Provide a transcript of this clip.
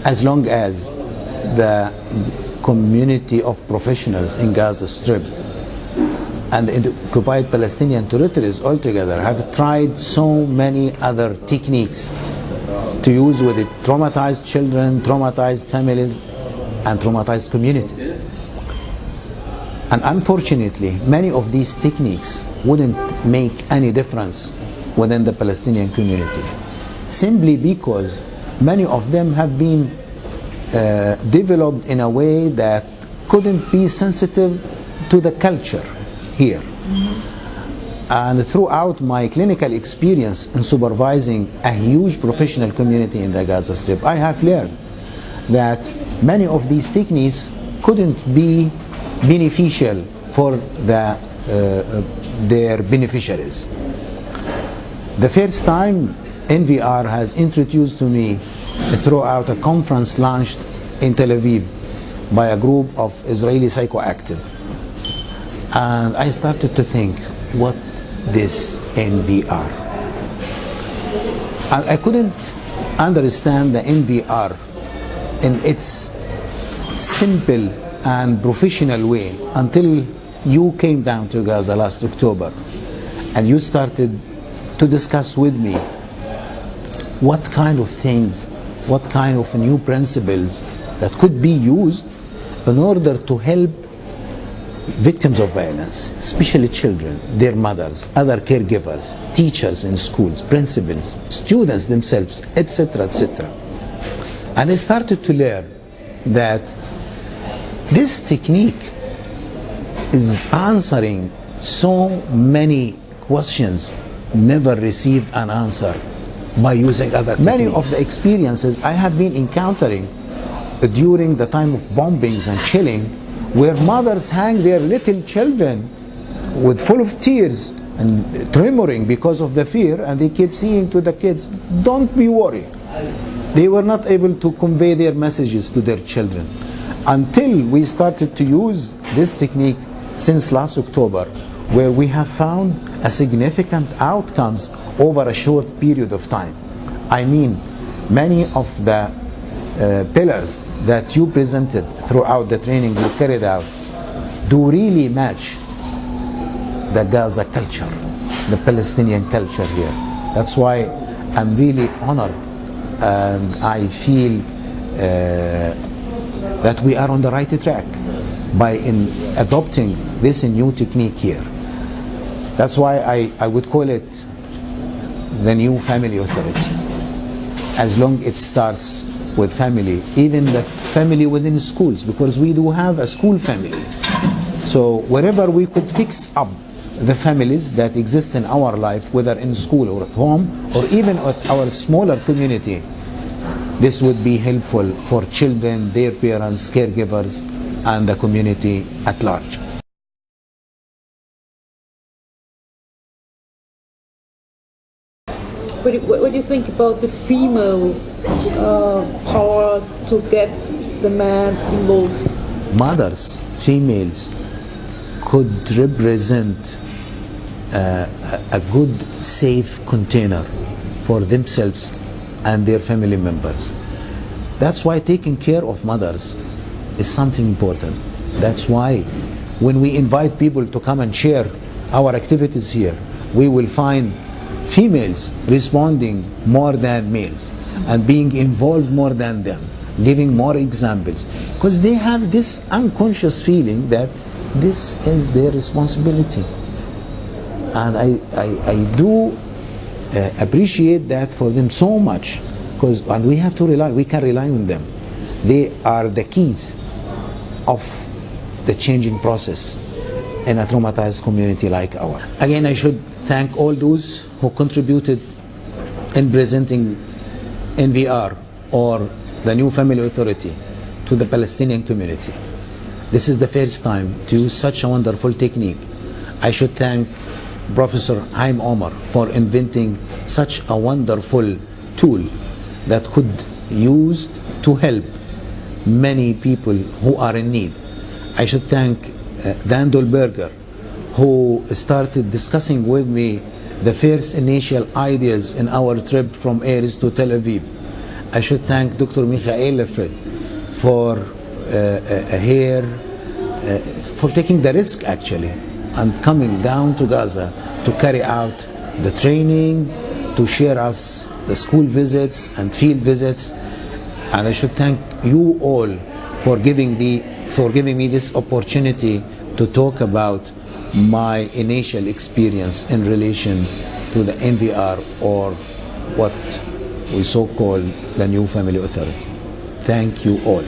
as long as the community of professionals in Gaza Strip and in the occupied Palestinian territories altogether have tried so many other techniques to use with it traumatized children, traumatized families, and traumatized communities. And unfortunately, many of these techniques wouldn't make any difference within the Palestinian community, simply because many of them have been developed in a way that couldn't be sensitive to the culture here. And throughout my clinical experience in supervising a huge professional community in the Gaza Strip, I have learned that many of these techniques couldn't be beneficial for their beneficiaries. The first time NVR has introduced to me throughout a conference launched in Tel Aviv by a group of Israeli psychoactive. And I started to think, what this NVR? And I couldn't understand the NVR in its simple and professional way until you came down to Gaza last October and you started to discuss with me what kind of things, what kind of new principles that could be used in order to help victims of violence, especially children, their mothers, other caregivers, teachers in schools, principals, students themselves, etc., etc. And I started to learn that this technique is answering so many questions never received an answer by using other techniques. Many of the experiences I have been encountering during the time of bombings and chilling, where mothers hang their little children with full of tears and tremoring because of the fear, and they keep saying to the kids, don't be worried. They were not able to convey their messages to their children until we started to use this technique since last October, where we have found a significant outcomes over a short period of time. I mean, many of the pillars that you presented throughout the training you carried out do really match the Gaza culture, the Palestinian culture here. That's why I'm really honored and I feel that we are on the right track by adopting this new technique here. That's why I would call it the new family authority. As long as it starts with family, even the family within schools, because we do have a school family. So wherever we could fix up the families that exist in our life, whether in school or at home, or even at our smaller community, this would be helpful for children, their parents, caregivers, and the community at large. What do you think about the female power to get the man involved? Mothers, females, could represent a good, safe container for themselves and their family members. That's why taking care of mothers is something important. That's why when we invite people to come and share our activities here, we will find females responding more than males and being involved more than them, giving more examples, because they have this unconscious feeling that this is their responsibility. And I do appreciate that for them so much, and we have to rely, we can rely on them. They are the keys of the changing process in a traumatized community like ours. Again, I should thank all those who contributed in presenting NVR, or the new family authority, to the Palestinian community. This is the first time to use such a wonderful technique. I should thank Professor Haim Omer for inventing such a wonderful tool that could be used to help many people who are in need. I should thank Dan Dolberger, who started discussing with me the first initial ideas in our trip from Erez to Tel Aviv. I should thank Dr. Michael Lefred for for taking the risk actually and coming down to Gaza to carry out the training, to share us the school visits and field visits. And I should thank you all for giving me this opportunity to talk about my initial experience in relation to the NVR, or what we so call the New Family Authority. Thank you all.